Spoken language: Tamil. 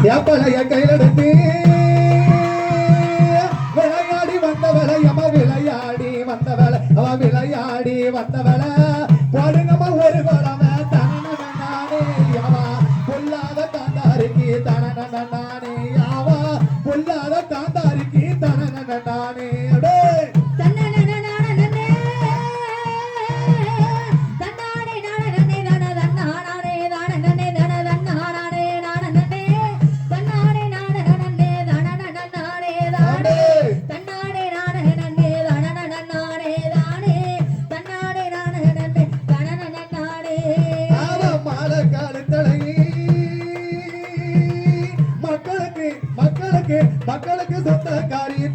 யாப்பலைய கையிலெடுத்து விளையாடி வந்தவளை அம்மா விளையாடி வந்தவளை அவ விளையாடி வந்தவளை போடுங்கம்மா ஒரு குடமை தனனே யாவா பொல்லாத காந்தாரிக்கு தனனே யாவா பொல்லாத காந்தாரிக்கு தனனே அடே மக்களுக்கு சொந்தக்காரி